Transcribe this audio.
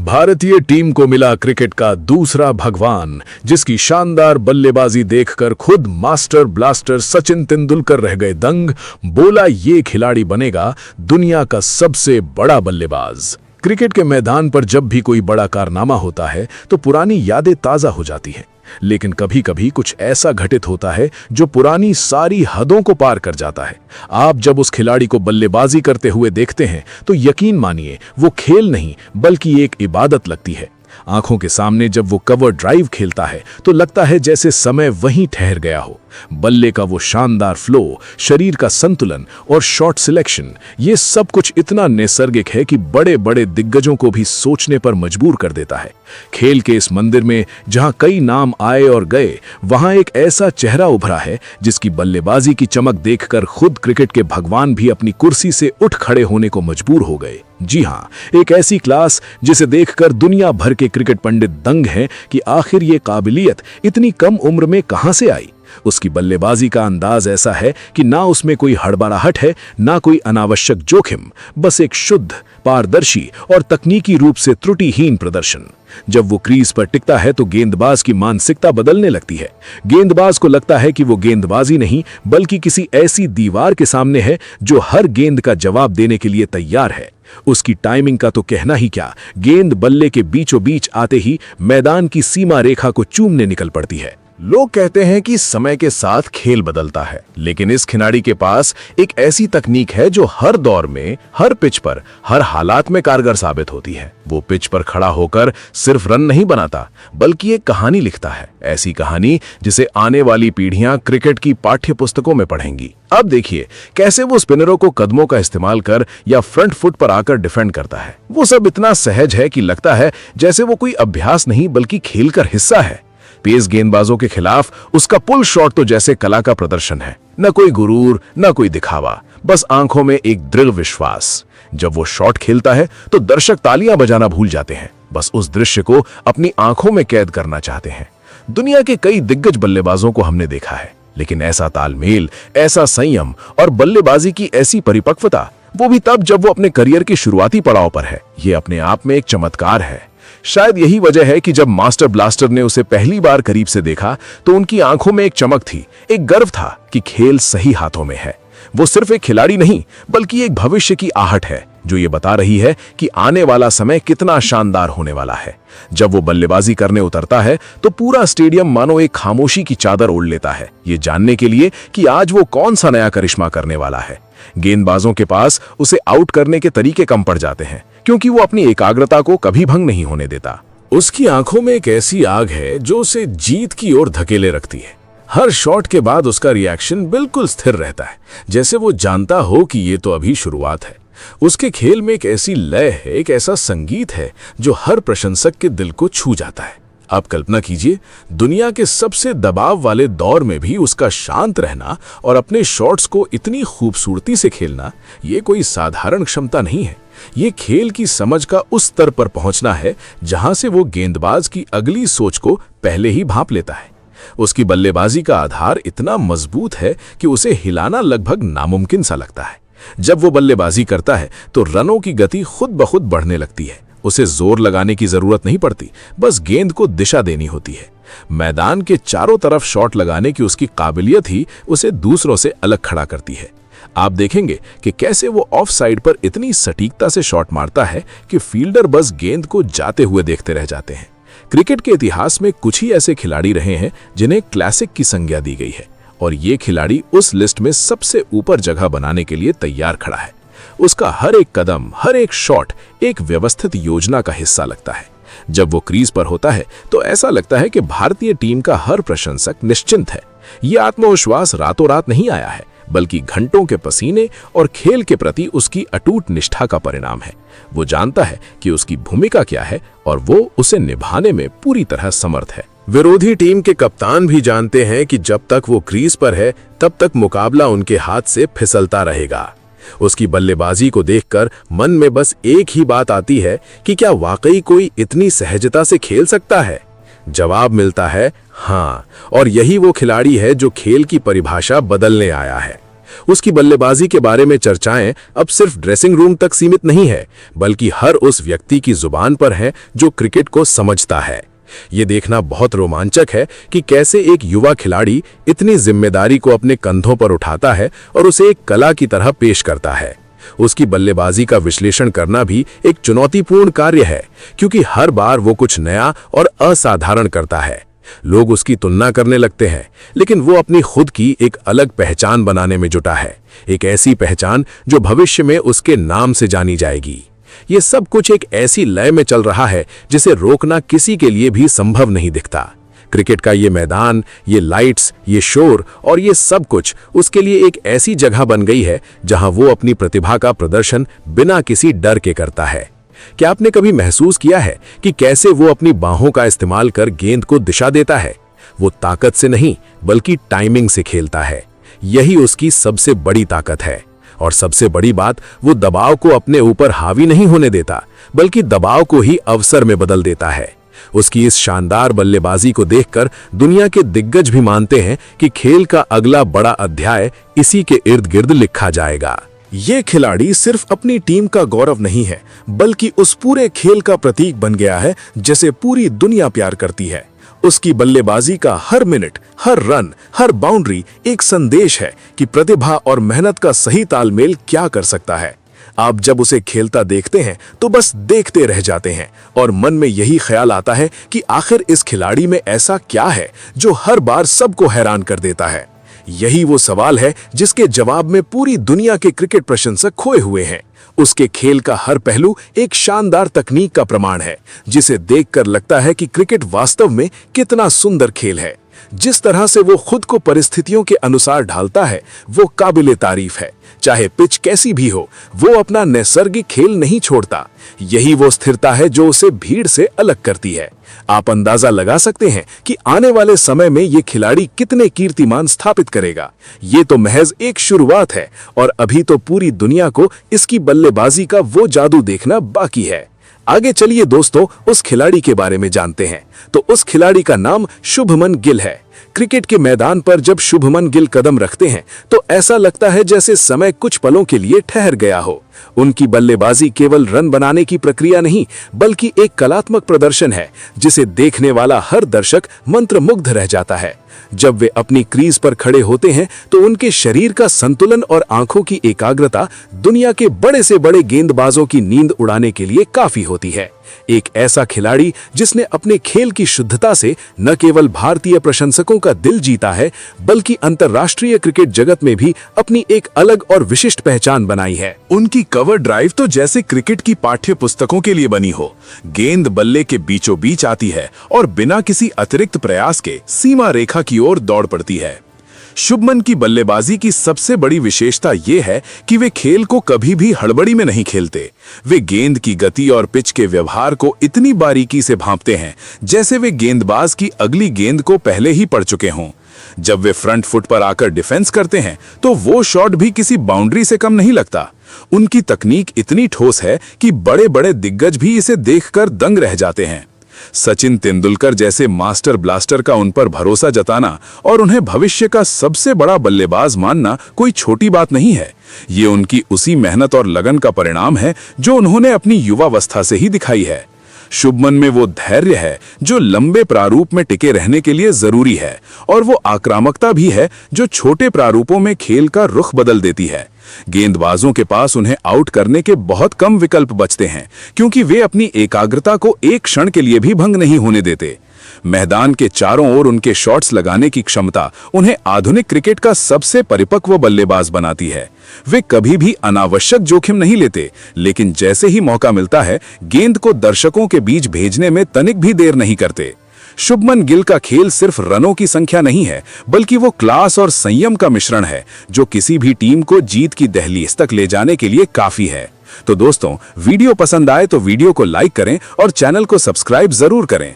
भारतीय टीम को मिला क्रिकेट का दूसरा भगवान, जिसकी शानदार बल्लेबाजी देखकर खुद मास्टर ब्लास्टर सचिन तेंदुलकर रह गए दंग। बोला ये खिलाड़ी बनेगा दुनिया का सबसे बड़ा बल्लेबाज। क्रिकेट के मैदान पर जब भी कोई बड़ा कारनामा होता है तो पुरानी यादें ताजा हो जाती हैं, लेकिन कभी कभी कुछ ऐसा घटित होता है जो पुरानी सारी हदों को पार कर जाता है। आप जब उस खिलाड़ी को बल्लेबाजी करते हुए देखते हैं तो यकीन मानिए वो खेल नहीं बल्कि एक इबादत लगती है। आंखों के सामने जब वो कवर ड्राइव खेलता है तो लगता है जैसे समय वहीं ठहर गया हो। बल्ले का वो शानदार फ्लो, शरीर का संतुलन और शॉट सिलेक्शन, ये सब कुछ इतना नैसर्गिक है कि बड़े बड़े दिग्गजों को भी सोचने पर मजबूर कर देता है। खेल के इस मंदिर में जहां कई नाम आए और गए, वहां एक ऐसा चेहरा उभरा है जिसकी बल्लेबाजी की चमक देखकर खुद क्रिकेट के भगवान भी अपनी कुर्सी से उठ खड़े होने को मजबूर हो गए। जी हां, एक ऐसी क्लास जिसे देखकर दुनिया भर के क्रिकेट पंडित दंग हैं कि आखिर ये काबिलियत इतनी कम उम्र में कहां से आई। उसकी बल्लेबाजी का अंदाज ऐसा है कि ना उसमें कोई हड़बड़ाहट है, ना कोई अनावश्यक जोखिम, बस एक शुद्ध, पारदर्शी और तकनीकी रूप से त्रुटिहीन प्रदर्शन। जब वो क्रीज पर टिकता है तो गेंदबाज की मानसिकता बदलने लगती है। गेंदबाज को लगता है कि वो गेंदबाजी नहीं बल्कि किसी ऐसी दीवार के सामने है जो हर गेंद का जवाब देने के लिए तैयार है। उसकी टाइमिंग का तो कहना ही क्या, गेंद बल्ले के बीचों बीच आते ही मैदान की सीमा रेखा को चूमने निकल पड़ती है। लोग कहते हैं कि समय के साथ खेल बदलता है, लेकिन इस खिलाड़ी के पास एक ऐसी तकनीक है जो हर दौर में, हर पिच पर, हर हालात में कारगर साबित होती है। वो पिच पर खड़ा होकर सिर्फ रन नहीं बनाता बल्कि एक कहानी लिखता है, ऐसी कहानी जिसे आने वाली पीढ़ियां क्रिकेट की पाठ्य पुस्तकों में पढ़ेंगी। अब देखिए कैसे वो स्पिनरों को कदमों का इस्तेमाल कर या फ्रंट फुट पर आकर डिफेंड करता है। वो सब इतना सहज है कि लगता है जैसे वो कोई अभ्यास नहीं बल्कि खेल का हिस्सा है। तेज गेंदबाजों के खिलाफ उसका पुल शॉट तो जैसे कला का प्रदर्शन है, न कोई गुरूर, न कोई दिखावा, बस आंखों में एक दृढ़ विश्वास। जब वो शॉट खेलता है तो दर्शक तालियां बजाना भूल जाते हैं, बस उस दृश्य को अपनी आंखों में कैद करना चाहते हैं। दुनिया के कई दिग्गज बल्लेबाजों को हमने देखा है, लेकिन ऐसा तालमेल, ऐसा संयम और बल्लेबाजी की ऐसी परिपक्वता, वो भी तब जब वो अपने करियर के शुरुआती पड़ाव पर है। ये अपने आप में एक चमत्कार है। शायद यही वजह है कि जब मास्टर ब्लास्टर ने उसे पहली बार करीब से देखा तो उनकी आंखों में एक चमक थी, एक गर्व था कि खेल सही हाथों में है। वो सिर्फ एक खिलाड़ी नहीं बल्कि एक भविष्य की आहट है जो ये बता रही है कि आने वाला समय कितना शानदार होने वाला है। जब वो बल्लेबाजी करने उतरता है तो पूरा स्टेडियम मानो एक खामोशी की चादर ओढ़ लेता है, ये जानने के लिए कि आज वो कौन सा नया करिश्मा करने वाला है। गेंदबाजों के पास उसे आउट करने के तरीके कम पड़ जाते हैं क्योंकि वो अपनी एकाग्रता को कभी भंग नहीं होने देता। उसकी आंखों में एक ऐसी आग है जो उसे जीत की ओर धकेले रखती है। हर शॉट के बाद उसका रिएक्शन बिल्कुल स्थिर रहता है, जैसे वो जानता हो कि ये तो अभी शुरुआत है। उसके खेल में एक ऐसी लय है, एक ऐसा संगीत है जो हर प्रशंसक के दिल को छू जाता है। आप कल्पना कीजिए, दुनिया के सबसे दबाव वाले दौर में भी उसका शांत रहना और अपने शॉट्स को इतनी खूबसूरती से खेलना, ये कोई साधारण क्षमता नहीं है। ये खेल की समझ का उस स्तर पर पहुंचना है जहां से वो गेंदबाज की अगली सोच को पहले ही भांप लेता है। उसकी बल्लेबाजी का आधार इतना मजबूत है कि उसे हिलाना लगभग नामुमकिन सा लगता है। जब वो बल्लेबाजी करता है तो रनों की गति खुद ब खुद बढ़ने लगती है। उसे जोर लगाने की जरूरत नहीं पड़ती, बस गेंद को दिशा देनी होती है। मैदान के चारों तरफ शॉट लगाने की उसकी काबिलियत ही उसे दूसरों से अलग खड़ा करती है। आप देखेंगे कि कैसे वो ऑफ साइड पर इतनी सटीकता से शॉट मारता है कि फील्डर बस गेंद को जाते हुए देखते रह जाते हैं। क्रिकेट के इतिहास में कुछ ही ऐसे खिलाड़ी रहे हैं जिन्हें क्लासिक की संज्ञा दी गई है, और ये खिलाड़ी उस लिस्ट में सबसे ऊपर जगह बनाने के लिए तैयार खड़ा है। उसका हर एक कदम, हर एक शॉट एक व्यवस्थित योजना का हिस्सा लगता है। जब वो क्रीज पर होता है तो ऐसा लगता है कि भारतीय टीम का हर प्रशंसक निश्चिंत है। ये आत्मविश्वास रातों रात नहीं आया है, बल्कि घंटों के पसीने और खेल के प्रति उसकी अटूट निष्ठा का परिणाम है। वो जानता है कि उसकी भूमिका क्या है और वो उसे निभाने में पूरी तरह समर्थ है। विरोधी टीम के कप्तान भी जानते हैं कि जब तक वो क्रीज पर है तब तक मुकाबला उनके हाथ से फिसलता रहेगा। उसकी बल्लेबाजी को देखकर मन में बस एक ही बात आती है कि क्या वाकई कोई इतनी सहजता से खेल सकता है। जवाब मिलता है हाँ, और यही वो खिलाड़ी है जो खेल की परिभाषा बदलने आया है। उसकी बल्लेबाजी के बारे में चर्चाएं अब सिर्फ ड्रेसिंग रूम तक सीमित नहीं है, बल्कि हर उस व्यक्ति की जुबान पर है जो क्रिकेट को समझता है। ये देखना बहुत रोमांचक है कि कैसे एक युवा खिलाड़ी इतनी जिम्मेदारी को अपने कंधों पर उठाता है और उसे एक कला की तरह पेश करता है। उसकी बल्लेबाजी का विश्लेषण करना भी एक चुनौतीपूर्ण कार्य है, क्योंकि हर बार वो कुछ नया और असाधारण करता है। लोग उसकी तुलना करने लगते हैं, लेकिन वो अपनी खुद की एक अलग पहचान बनाने में जुटा है, एक ऐसी पहचान जो भविष्य में उसके नाम से जानी जाएगी। ये सब कुछ एक ऐसी लय में चल रहा है जिसे रोकना किसी के लिए भी संभव नहीं दिखता। क्रिकेट का ये मैदान, ये लाइट्स, ये शोर और ये सब कुछ उसके लिए एक ऐसी जगह बन गई है जहां वो अपनी प्रतिभा का प्रदर्शन बिना किसी डर के करता है। क्या आपने कभी महसूस किया है कि कैसे वो अपनी बाहों का इस्तेमाल कर गेंद को दिशा देता है? वो ताकत से नहीं, बल्कि टाइमिंग से खेलता है। यही उसकी सबसे बड़ी ताकत है। और सबसे बड़ी बात, वो दबाव को अपने ऊपर हावी नहीं होने देता, बल्कि दबाव को ही अवसर में बदल देता है। उसकी इस शानदार बल्लेबाजी को देखकर दुनिया के दिग्गज भी मानते हैं कि खेल का अगला बड़ा अध्याय इसी के इर्द गिर्द लिखा जाएगा। ये खिलाड़ी सिर्फ अपनी टीम का गौरव नहीं है, बल्कि उस पूरे खेल का प्रतीक बन गया है जिसे पूरी दुनिया प्यार करती है। उसकी बल्लेबाजी का हर मिनट, हर रन, हर बाउंड्री एक संदेश है कि प्रतिभा और मेहनत का सही तालमेल क्या कर सकता है। आप जब उसे खेलता देखते हैं तो बस देखते रह जाते हैं और मन में यही ख्याल आता है कि आखिर इस खिलाड़ी में ऐसा क्या है जो हर बार सबको हैरान कर देता है। यही वो सवाल है जिसके जवाब में पूरी दुनिया के क्रिकेट प्रशंसक खोए हुए हैं। उसके खेल का हर पहलू एक शानदार तकनीक का प्रमाण है, जिसे देखकर लगता है कि क्रिकेट वास्तव में कितना सुंदर खेल है। जिस तरह से वो खुद को परिस्थितियों के अनुसार ढालता है, वो काबिले तारीफ है। चाहे पिच कैसी भी हो, वो अपना नैसर्गिक खेल नहीं छोड़ता। यही वो स्थिरता है जो उसे भीड़ से अलग करती है। आप अंदाजा लगा सकते हैं कि आने वाले समय में ये खिलाड़ी कितने कीर्तिमान स्थापित करेगा। ये तो महज एक शुरुआत है और अभी तो पूरी दुनिया को इसकी बल्लेबाजी का वो जादू देखना बाकी है। आगे चलिए दोस्तों, उस खिलाड़ी के बारे में जानते हैं। तो उस खिलाड़ी का नाम शुभमन गिल है। क्रिकेट के मैदान पर जब शुभमन गिल कदम रखते हैं तो ऐसा लगता है जैसे समय कुछ पलों के लिए ठहर गया हो। उनकी बल्लेबाजी केवल रन बनाने की प्रक्रिया नहीं, बल्कि एक कलात्मक प्रदर्शन है जिसे देखने वाला हर दर्शक मंत्रमुग्ध रह जाता है। जब वे अपनी क्रीज पर खड़े होते हैं तो उनके शरीर का संतुलन और आंखों की एकाग्रता दुनिया के बड़े से बड़े गेंदबाजों की नींद उड़ाने के लिए काफी होती है। एक ऐसा खिलाड़ी जिसने अपने खेल की शुद्धता से न केवल भारतीय प्रशंसकों का दिल जीता है, बल्कि अंतर्राष्ट्रीय क्रिकेट जगत में भी अपनी एक अलग और विशिष्ट पहचान बनाई है। उनकी कवर ड्राइव तो जैसे क्रिकेट की पाठ्य पुस्तकों के लिए बनी हो। गेंद बल्ले के बीचों बीच आती है और बिना किसी अतिरिक्त प्रयास के सीमा रेखा की ओर दौड़ पड़ती है। शुभमन की बल्लेबाजी की सबसे बड़ी विशेषता यह है कि वे खेल को कभी भी हड़बड़ी में नहीं खेलते। वे गेंद की गति और पिच के व्यवहार को इतनी बारीकी से भांपते हैं जैसे वे गेंदबाज की अगली गेंद को पहले ही पढ़ चुके हों। जब वे फ्रंट फुट पर आकर डिफेंस करते हैं तो वो शॉट भी किसी बाउंड्री से कम नहीं लगता। उनकी तकनीक इतनी ठोस है कि बड़े बड़े दिग्गज भी इसे देखकर दंग रह जाते हैं। सचिन तेंदुलकर जैसे मास्टर ब्लास्टर का उन पर भरोसा जताना और उन्हें भविष्य का सबसे बड़ा बल्लेबाज मानना कोई छोटी बात नहीं है। ये उनकी उसी मेहनत और लगन का परिणाम है जो उन्होंने अपनी युवावस्था से ही दिखाई है। शुभमन में वो धैर्य है जो लंबे प्रारूप में टिके रहने के लिए जरूरी है, और वो आक्रामकता भी है जो छोटे प्रारूपों में खेल का रुख बदल देती है। गेंदबाजों के पास उन्हें आउट करने के बहुत कम विकल्प बचते हैं, क्योंकि वे अपनी एकाग्रता को एक क्षण के लिए भी भंग नहीं होने देते। मैदान के चारों ओर उनके शॉट्स लगाने की क्षमता उन्हें आधुनिक क्रिकेट का सबसे परिपक्व बल्लेबाज बनाती है। वे कभी भी अनावश्यक जोखिम नहीं लेते, लेकिन जैसे ही मौका मिलता है गेंद को दर्शकों के बीच भेजने में तनिक भी देर नहीं करते। शुभमन गिल का खेल सिर्फ रनों की संख्या नहीं है, बल्कि वो क्लास और संयम का मिश्रण है जो किसी भी टीम को जीत की दहलीज तक ले जाने के लिए काफी है। तो दोस्तों, वीडियो पसंद आए तो वीडियो को लाइक करें और चैनल को सब्सक्राइब जरूर करें।